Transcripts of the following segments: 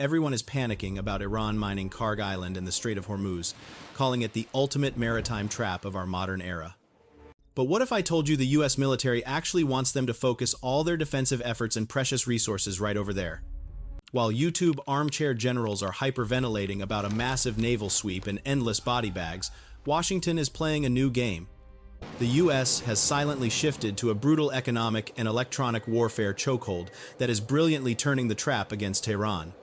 everyone is panicking about Iran mining Kharg Island in the Strait of Hormuz, calling it the ultimate maritime trap of our modern era. But what if I told you the US military actually wants them to focus all their defensive efforts and precious resources right over there? While YouTube armchair generals are hyperventilating about a massive naval sweep and endless body bags, Washington is playing a new game. The US has silently shifted to a brutal economic and electronic warfare chokehold that is brilliantly turning the trap against Tehran.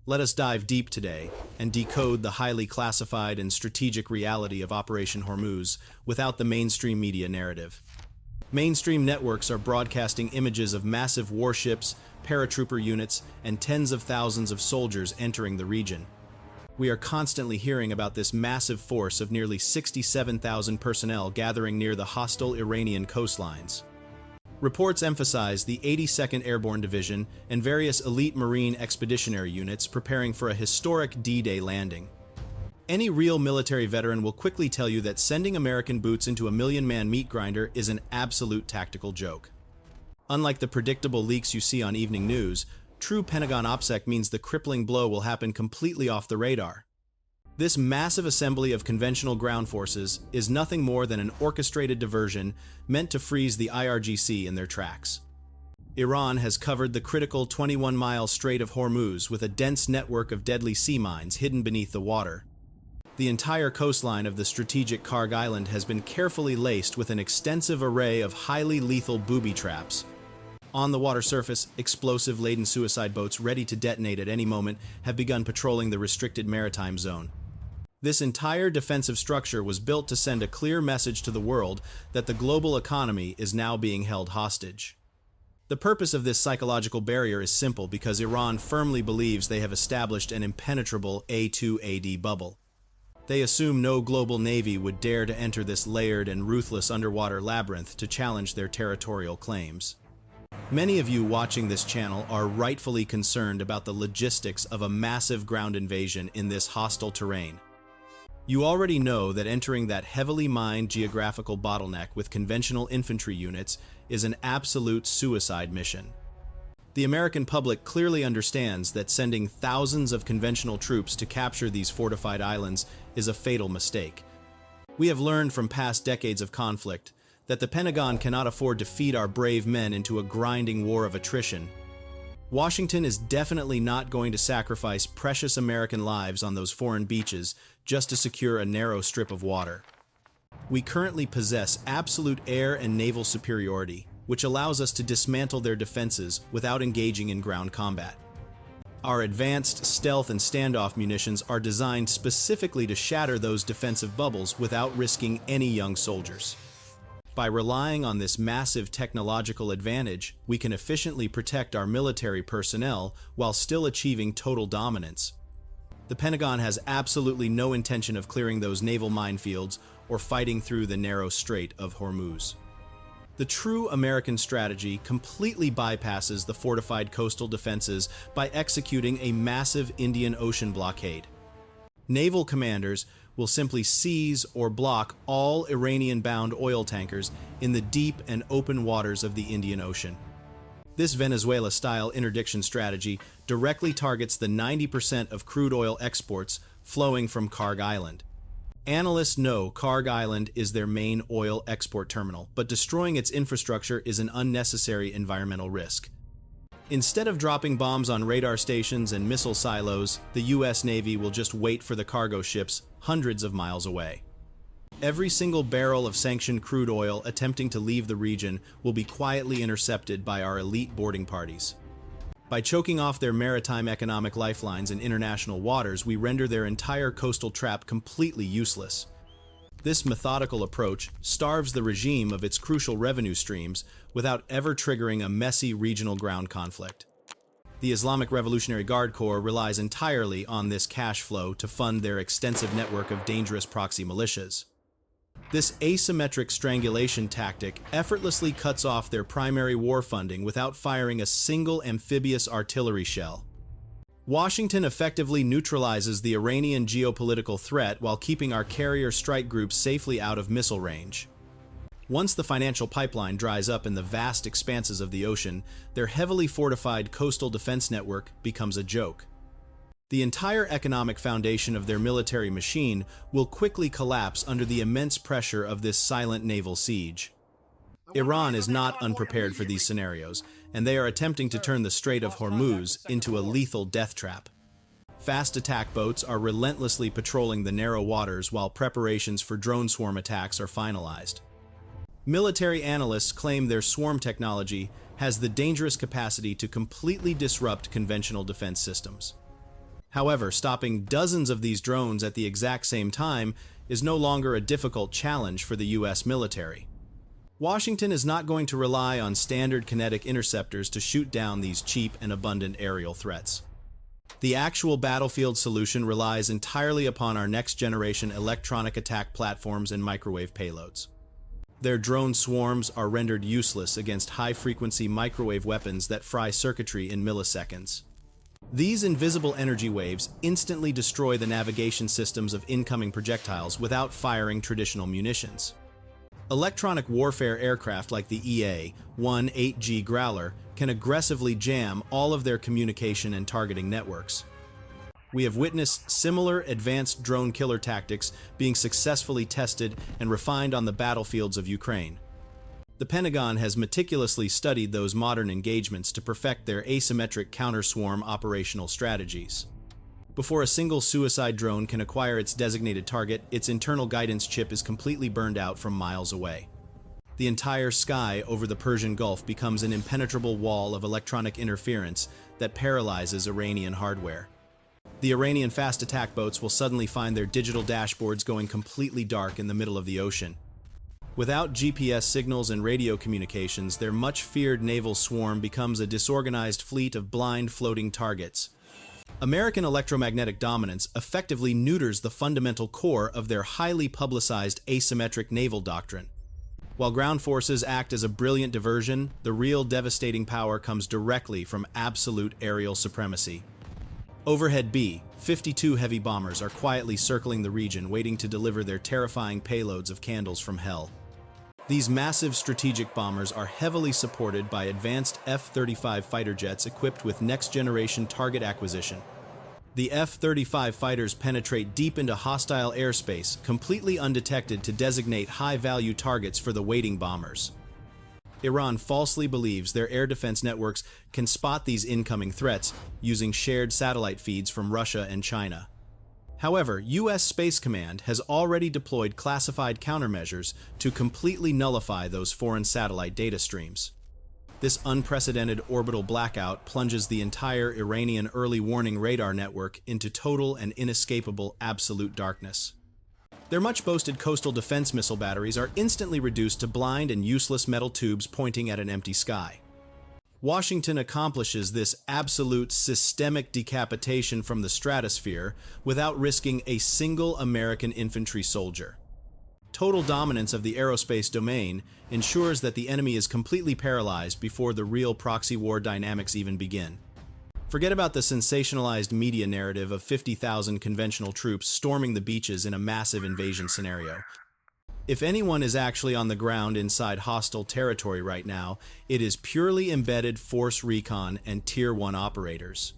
Let us dive deep today and decode the highly classified and strategic reality of Operation Hormuz without the mainstream media narrative. Mainstream networks are broadcasting images of massive warships, paratrooper units, and tens of thousands of soldiers entering the region. We are constantly hearing about this massive force of nearly 67,000 personnel gathering near the hostile Iranian coastlines. Reports emphasize the 82nd Airborne Division and various elite Marine expeditionary units preparing for a historic D-Day landing. Any real military veteran will quickly tell you that sending American boots into a million-man meat grinder is an absolute tactical joke. Unlike the predictable leaks you see on evening news, true Pentagon OPSEC means the crippling blow will happen completely off the radar. This massive assembly of conventional ground forces is nothing more than an orchestrated diversion meant to freeze the IRGC in their tracks. Iran has covered the critical 21-mile Strait of Hormuz with a dense network of deadly sea mines hidden beneath the water. The entire coastline of the strategic Kharg Island has been carefully laced with an extensive array of highly lethal booby traps. On the water surface, explosive-laden suicide boats ready to detonate at any moment have begun patrolling the restricted maritime zone. This entire defensive structure was built to send a clear message to the world that the global economy is now being held hostage. The purpose of this psychological barrier is simple because Iran firmly believes they have established an impenetrable A2AD bubble. They assume no global navy would dare to enter this layered and ruthless underwater labyrinth to challenge their territorial claims. Many of you watching this channel are rightfully concerned about the logistics of a massive ground invasion in this hostile terrain. You already know that entering that heavily mined geographical bottleneck with conventional infantry units is an absolute suicide mission. The American public clearly understands that sending thousands of conventional troops to capture these fortified islands is a fatal mistake. We have learned from past decades of conflict that the Pentagon cannot afford to feed our brave men into a grinding war of attrition. Washington is definitely not going to sacrifice precious American lives on those foreign beaches just to secure a narrow strip of water. We currently possess absolute air and naval superiority, which allows us to dismantle their defenses without engaging in ground combat. Our advanced stealth and standoff munitions are designed specifically to shatter those defensive bubbles without risking any young soldiers. By relying on this massive technological advantage, we can efficiently protect our military personnel while still achieving total dominance. The Pentagon has absolutely no intention of clearing those naval minefields or fighting through the narrow Strait of Hormuz. The true American strategy completely bypasses the fortified coastal defenses by executing a massive Indian Ocean blockade. Naval commanders will simply seize or block all Iranian-bound oil tankers in the deep and open waters of the Indian Ocean. This Venezuela-style interdiction strategy directly targets the 90% of crude oil exports flowing from Kharg Island. Analysts know Kharg Island is their main oil export terminal, but destroying its infrastructure is an unnecessary environmental risk. Instead of dropping bombs on radar stations and missile silos, the US Navy will just wait for the cargo ships hundreds of miles away. Every single barrel of sanctioned crude oil attempting to leave the region will be quietly intercepted by our elite boarding parties. By choking off their maritime economic lifelines in international waters, we render their entire coastal trap completely useless. This methodical approach starves the regime of its crucial revenue streams without ever triggering a messy regional ground conflict. The Islamic Revolutionary Guard Corps relies entirely on this cash flow to fund their extensive network of dangerous proxy militias. This asymmetric strangulation tactic effortlessly cuts off their primary war funding without firing a single amphibious artillery shell. Washington effectively neutralizes the Iranian geopolitical threat while keeping our carrier strike groups safely out of missile range. Once the financial pipeline dries up in the vast expanses of the ocean, their heavily fortified coastal defense network becomes a joke. The entire economic foundation of their military machine will quickly collapse under the immense pressure of this silent naval siege. Iran is not unprepared for these scenarios, and they are attempting to turn the Strait of Hormuz into a lethal death trap. Fast attack boats are relentlessly patrolling the narrow waters while preparations for drone swarm attacks are finalized. Military analysts claim their swarm technology has the dangerous capacity to completely disrupt conventional defense systems. However, stopping dozens of these drones at the exact same time is no longer a difficult challenge for the US military. Washington is not going to rely on standard kinetic interceptors to shoot down these cheap and abundant aerial threats. The actual battlefield solution relies entirely upon our next-generation electronic attack platforms and microwave payloads. Their drone swarms are rendered useless against high-frequency microwave weapons that fry circuitry in milliseconds. These invisible energy waves instantly destroy the navigation systems of incoming projectiles without firing traditional munitions. Electronic warfare aircraft like the EA-1 8G Growler can aggressively jam all of their communication and targeting networks. We have witnessed similar advanced drone killer tactics being successfully tested and refined on the battlefields of Ukraine. The Pentagon has meticulously studied those modern engagements to perfect their asymmetric counter-swarm operational strategies. Before a single suicide drone can acquire its designated target, its internal guidance chip is completely burned out from miles away. The entire sky over the Persian Gulf becomes an impenetrable wall of electronic interference that paralyzes Iranian hardware. The Iranian fast attack boats will suddenly find their digital dashboards going completely dark in the middle of the ocean. Without GPS signals and radio communications, their much-feared naval swarm becomes a disorganized fleet of blind floating targets. American electromagnetic dominance effectively neuters the fundamental core of their highly publicized asymmetric naval doctrine. While ground forces act as a brilliant diversion, the real devastating power comes directly from absolute aerial supremacy. Overhead B-52 heavy bombers are quietly circling the region, waiting to deliver their terrifying payloads of candles from hell. These massive strategic bombers are heavily supported by advanced F-35 fighter jets equipped with next-generation target acquisition. The F-35 fighters penetrate deep into hostile airspace, completely undetected to designate high-value targets for the waiting bombers. Iran falsely believes their air defense networks can spot these incoming threats using shared satellite feeds from Russia and China. However, U.S. Space Command has already deployed classified countermeasures to completely nullify those foreign satellite data streams. This unprecedented orbital blackout plunges the entire Iranian early warning radar network into total and inescapable absolute darkness. Their much-boasted coastal defense missile batteries are instantly reduced to blind and useless metal tubes pointing at an empty sky. Washington accomplishes this absolute systemic decapitation from the stratosphere without risking a single American infantry soldier. Total dominance of the aerospace domain ensures that the enemy is completely paralyzed before the real proxy war dynamics even begin. Forget about the sensationalized media narrative of 50,000 conventional troops storming the beaches in a massive invasion scenario. If anyone is actually on the ground inside hostile territory right now, it is purely embedded force recon and Tier 1 operators.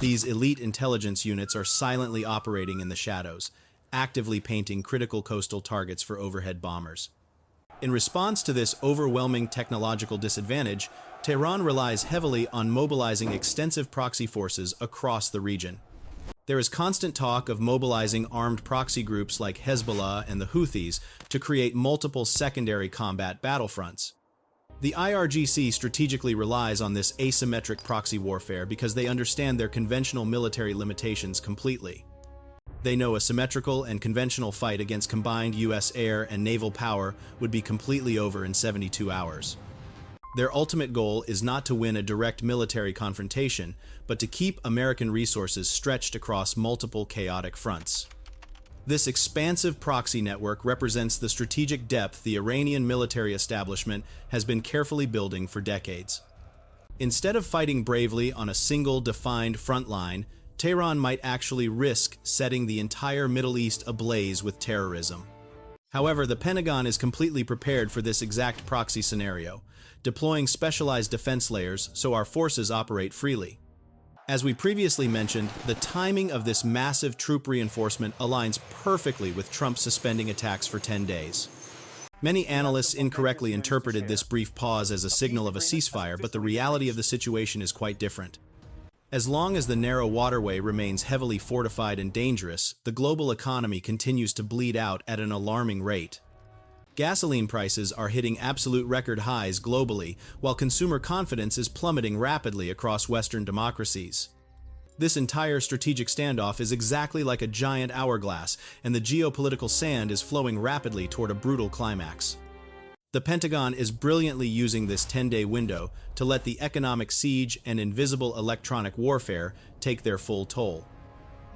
These elite intelligence units are silently operating in the shadows, actively painting critical coastal targets for overhead bombers. In response to this overwhelming technological disadvantage, Tehran relies heavily on mobilizing extensive proxy forces across the region. There is constant talk of mobilizing armed proxy groups like Hezbollah and the Houthis to create multiple secondary combat battlefronts. The IRGC strategically relies on this asymmetric proxy warfare because they understand their conventional military limitations completely. They know a symmetrical and conventional fight against combined U.S. air and naval power would be completely over in 72 hours. Their ultimate goal is not to win a direct military confrontation, but to keep American resources stretched across multiple chaotic fronts. This expansive proxy network represents the strategic depth the Iranian military establishment has been carefully building for decades. Instead of fighting bravely on a single defined front line, Tehran might actually risk setting the entire Middle East ablaze with terrorism. However, the Pentagon is completely prepared for this exact proxy scenario, deploying specialized defense layers so our forces operate freely. As we previously mentioned, the timing of this massive troop reinforcement aligns perfectly with Trump suspending attacks for 10 days. Many analysts incorrectly interpreted this brief pause as a signal of a ceasefire, but the reality of the situation is quite different. As long as the narrow waterway remains heavily fortified and dangerous, the global economy continues to bleed out at an alarming rate. Gasoline prices are hitting absolute record highs globally, while consumer confidence is plummeting rapidly across Western democracies. This entire strategic standoff is exactly like a giant hourglass, and the geopolitical sand is flowing rapidly toward a brutal climax. The Pentagon is brilliantly using this 10-day window to let the economic siege and invisible electronic warfare take their full toll.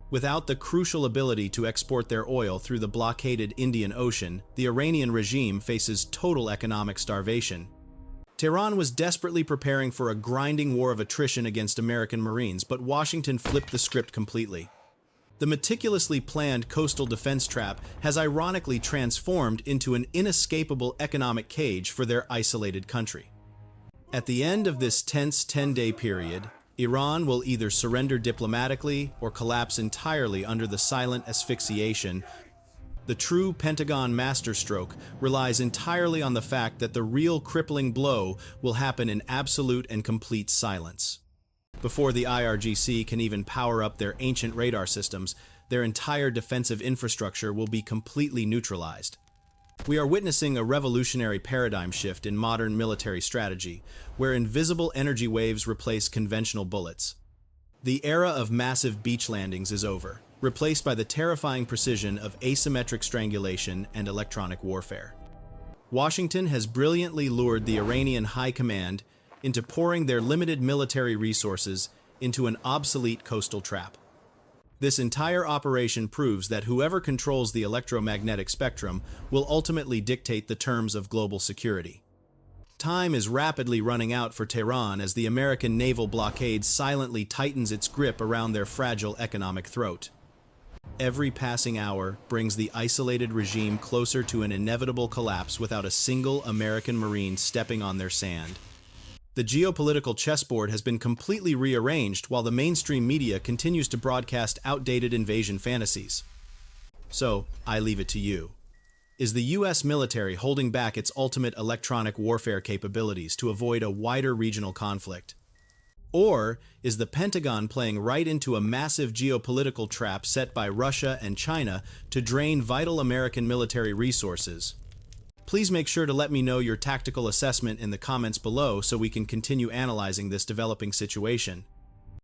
Without the crucial ability to export their oil through the blockaded Indian Ocean, the Iranian regime faces total economic starvation. Tehran was desperately preparing for a grinding war of attrition against American Marines, but Washington flipped the script completely. The meticulously planned coastal defense trap has ironically transformed into an inescapable economic cage for their isolated country. At the end of this tense 10-day period, Iran will either surrender diplomatically or collapse entirely under the silent asphyxiation. The true Pentagon masterstroke relies entirely on the fact that the real crippling blow will happen in absolute and complete silence. Before the IRGC can even power up their ancient radar systems, their entire defensive infrastructure will be completely neutralized. We are witnessing a revolutionary paradigm shift in modern military strategy, where invisible energy waves replace conventional bullets. The era of massive beach landings is over, replaced by the terrifying precision of asymmetric strangulation and electronic warfare. Washington has brilliantly lured the Iranian high command into pouring their limited military resources into an obsolete coastal trap. This entire operation proves that whoever controls the electromagnetic spectrum will ultimately dictate the terms of global security. Time is rapidly running out for Tehran as the American naval blockade silently tightens its grip around their fragile economic throat. Every passing hour brings the isolated regime closer to an inevitable collapse without a single American Marine stepping on their sand. The geopolitical chessboard has been completely rearranged while the mainstream media continues to broadcast outdated invasion fantasies. So, I leave it to you. Is the US military holding back its ultimate electronic warfare capabilities to avoid a wider regional conflict? Or is the Pentagon playing right into a massive geopolitical trap set by Russia and China to drain vital American military resources? Please make sure to let me know your tactical assessment in the comments below so we can continue analyzing this developing situation.